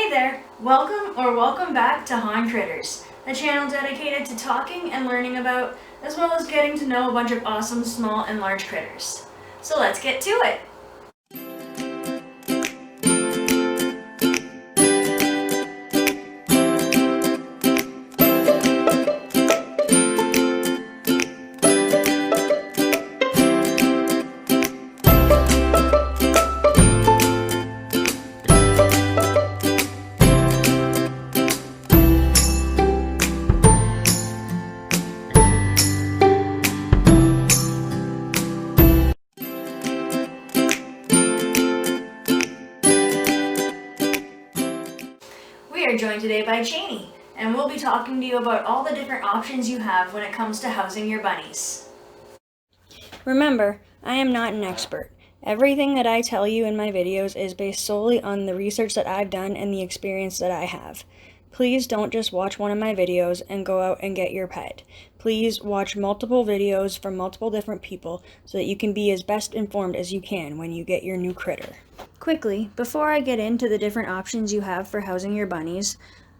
Hey there! Welcome back to Han Critters, a channel dedicated to talking and learning about, as well as getting to know a bunch of awesome small and large critters. So let's get to it! We are joined today by Chani, and we'll be talking to you about all the different options you have when it comes to housing your bunnies. Remember, I am not an expert. Everything that I tell you in my videos is based solely on the research that I've done and the experience that I have. Please don't just watch one of my videos and go out and get your pet. Please watch multiple videos from multiple different people so that you can be as best informed as you can when you get your new critter. Quickly, before I get into the different options you have for housing your bunnies,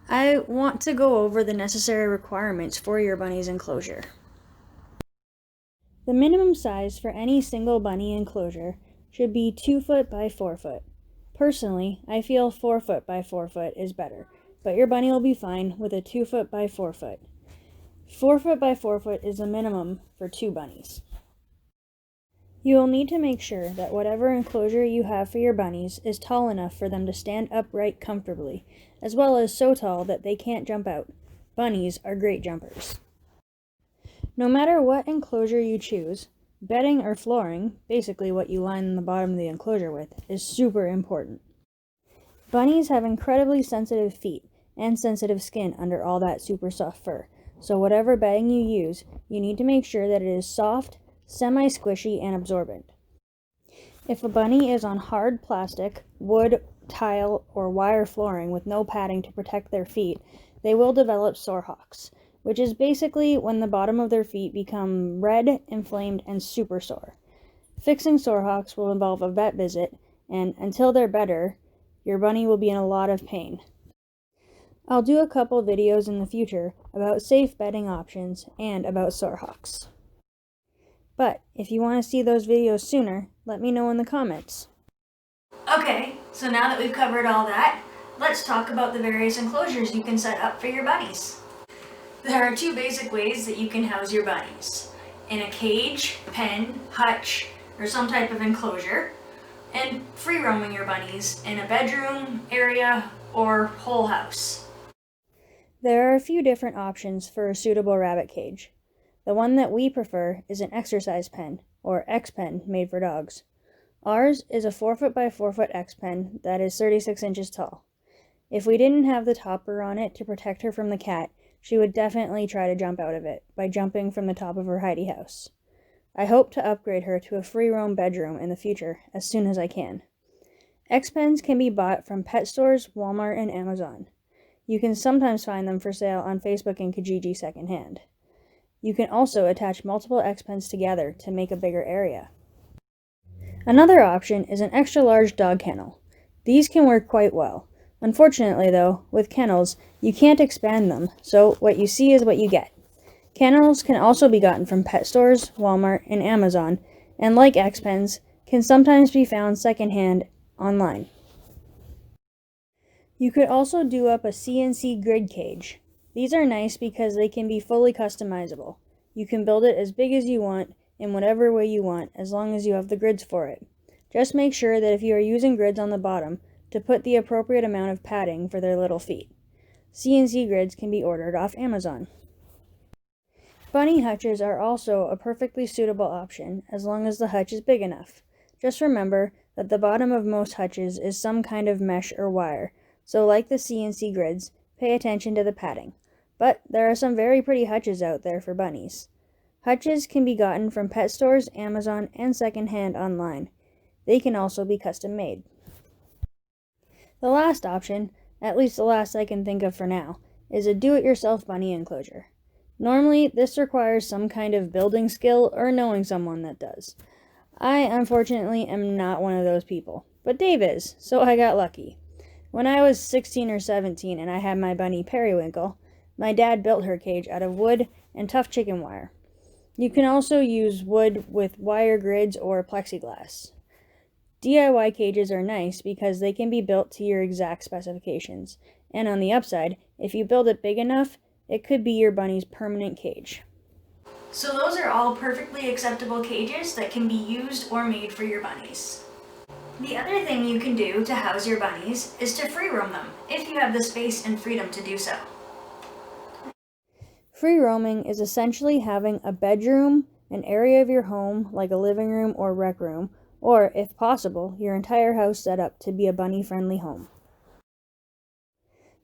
I want to go over the necessary requirements for your bunny's enclosure. The minimum size for any single bunny enclosure should be 2 foot by 4 foot. Personally, I feel 4 foot by 4 foot is better, but your bunny will be fine with a 2 foot by 4 foot. 4 foot by 4 foot is the minimum for 2 bunnies. You will need to make sure that whatever enclosure you have for your bunnies is tall enough for them to stand upright comfortably, as well as so tall that they can't jump out. Bunnies are great jumpers. No matter what enclosure you choose, bedding or flooring, basically what you line the bottom of the enclosure with, is super important. Bunnies have incredibly sensitive feet and sensitive skin under all that super soft fur, so whatever bedding you use, you need to make sure that it is soft, semi-squishy, and absorbent. If a bunny is on hard plastic, wood, tile, or wire flooring with no padding to protect their feet, they will develop sore hocks, which is basically when the bottom of their feet become red, inflamed, and super sore. Fixing sore hocks will involve a vet visit, and until they're better, your bunny will be in a lot of pain. I'll do a couple videos in the future about safe bedding options and about sore hocks. But if you want to see those videos sooner, let me know in the comments. Okay, so now that we've covered all that, let's talk about the various enclosures you can set up for your bunnies. There are 2 basic ways that you can house your bunnies: in a cage, pen, hutch, or some type of enclosure, and free roaming your bunnies in a bedroom, area, or whole house. There are a few different options for a suitable rabbit cage. The one that we prefer is an exercise pen, or X-pen, made for dogs. Ours is a 4 foot by 4 foot X-pen that is 36 inches tall. If we didn't have the topper on it to protect her from the cat, she would definitely try to jump out of it by jumping from the top of her hidey house. I hope to upgrade her to a free roam bedroom in the future as soon as I can. X-pens can be bought from pet stores, Walmart, and Amazon. You can sometimes find them for sale on Facebook and Kijiji secondhand. You can also attach multiple X-pens together to make a bigger area. Another option is an extra large dog kennel. These can work quite well. Unfortunately though, with kennels, you can't expand them, so what you see is what you get. Kennels can also be gotten from pet stores, Walmart, and Amazon, and like X-pens, can sometimes be found secondhand online. You could also do up a CNC grid cage. These are nice because they can be fully customizable. You can build it as big as you want, in whatever way you want, as long as you have the grids for it. Just make sure that if you are using grids on the bottom, to put the appropriate amount of padding for their little feet. CNC grids can be ordered off Amazon. Bunny hutches are also a perfectly suitable option as long as the hutch is big enough. Just remember that the bottom of most hutches is some kind of mesh or wire, so like the CNC grids, pay attention to the padding. But there are some very pretty hutches out there for bunnies. Hutches can be gotten from pet stores, Amazon, and secondhand online. They can also be custom made. The last option, at least the last I can think of for now, is a do-it-yourself bunny enclosure. Normally, this requires some kind of building skill or knowing someone that does. I, unfortunately, am not one of those people, but Dave is, so I got lucky. When I was 16 or 17 and I had my bunny Periwinkle, my dad built her cage out of wood and tough chicken wire. You can also use wood with wire grids or plexiglass. DIY cages are nice because they can be built to your exact specifications. And on the upside, if you build it big enough, it could be your bunny's permanent cage. So those are all perfectly acceptable cages that can be used or made for your bunnies. The other thing you can do to house your bunnies is to free roam them, if you have the space and freedom to do so. Free roaming is essentially having a bedroom, an area of your home like a living room or rec room, or, if possible, your entire house set up to be a bunny-friendly home.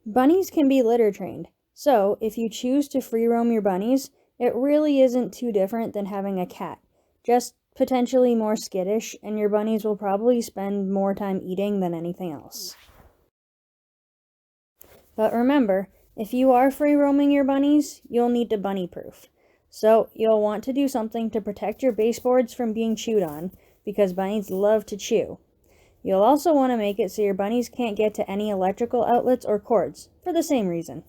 Bunnies can be litter trained, so if you choose to free roam your bunnies, it really isn't too different than having a cat, just potentially more skittish, and your bunnies will probably spend more time eating than anything else. But remember, if you are free roaming your bunnies, you'll need to bunny-proof. So you'll want to do something to protect your baseboards from being chewed on, because bunnies love to chew. You'll also want to make it so your bunnies can't get to any electrical outlets or cords, for the same reason.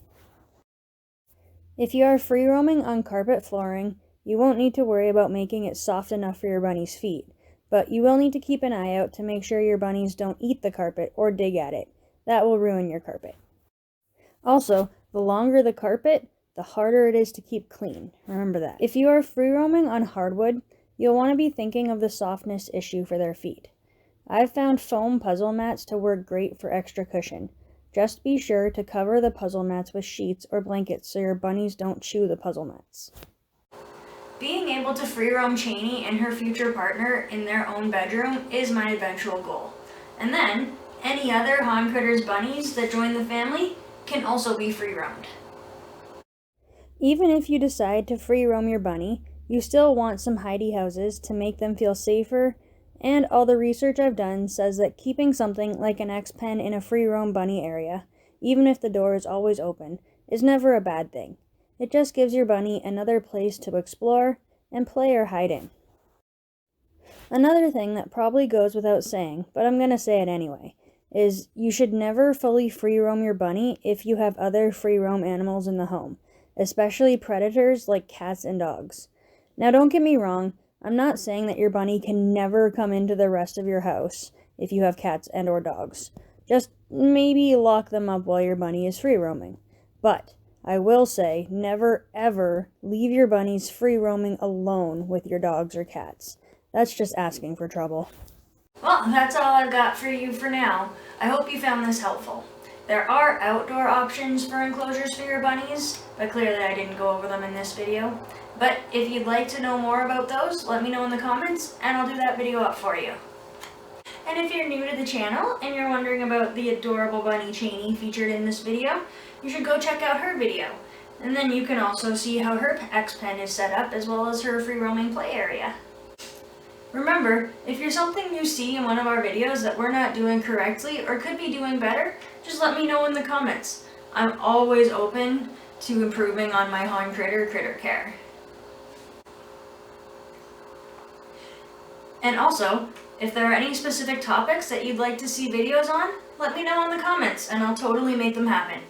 If you are free roaming on carpet flooring, you won't need to worry about making it soft enough for your bunny's feet, but you will need to keep an eye out to make sure your bunnies don't eat the carpet or dig at it. That will ruin your carpet. Also, the longer the carpet, the harder it is to keep clean. Remember that. If you are free roaming on hardwood, you'll want to be thinking of the softness issue for their feet. I've found foam puzzle mats to work great for extra cushion. Just be sure to cover the puzzle mats with sheets or blankets so your bunnies don't chew the puzzle mats. Being able to free roam Chani and her future partner in their own bedroom is my eventual goal. And then, any other Han Critters bunnies that join the family can also be free roamed. Even if you decide to free roam your bunny, you still want some hidey houses to make them feel safer, and all the research I've done says that keeping something like an X-pen in a free roam bunny area, even if the door is always open, is never a bad thing. It just gives your bunny another place to explore and play or hide in. Another thing that probably goes without saying, but I'm going to say it anyway, is you should never fully free roam your bunny if you have other free roam animals in the home, especially predators like cats and dogs. Now don't get me wrong, I'm not saying that your bunny can never come into the rest of your house if you have cats and or dogs. Just maybe lock them up while your bunny is free roaming. But I will say, never ever leave your bunnies free roaming alone with your dogs or cats. That's just asking for trouble. Well, that's all I've got for you for now. I hope you found this helpful. There are outdoor options for enclosures for your bunnies, but clearly I didn't go over them in this video. But if you'd like to know more about those, let me know in the comments, and I'll do that video up for you. And if you're new to the channel, and you're wondering about the adorable bunny Chani featured in this video, you should go check out her video. And then you can also see how her X-pen is set up, as well as her free roaming play area. Remember, if there's something you see in one of our videos that we're not doing correctly or could be doing better, just let me know in the comments. I'm always open to improving on my Han critter care. And also, if there are any specific topics that you'd like to see videos on, let me know in the comments and I'll totally make them happen.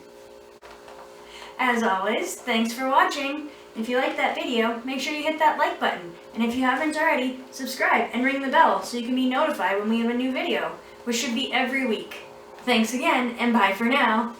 As always, thanks for watching. If you liked that video, make sure you hit that like button. And if you haven't already, subscribe and ring the bell so you can be notified when we have a new video, which should be every week. Thanks again, and bye for now.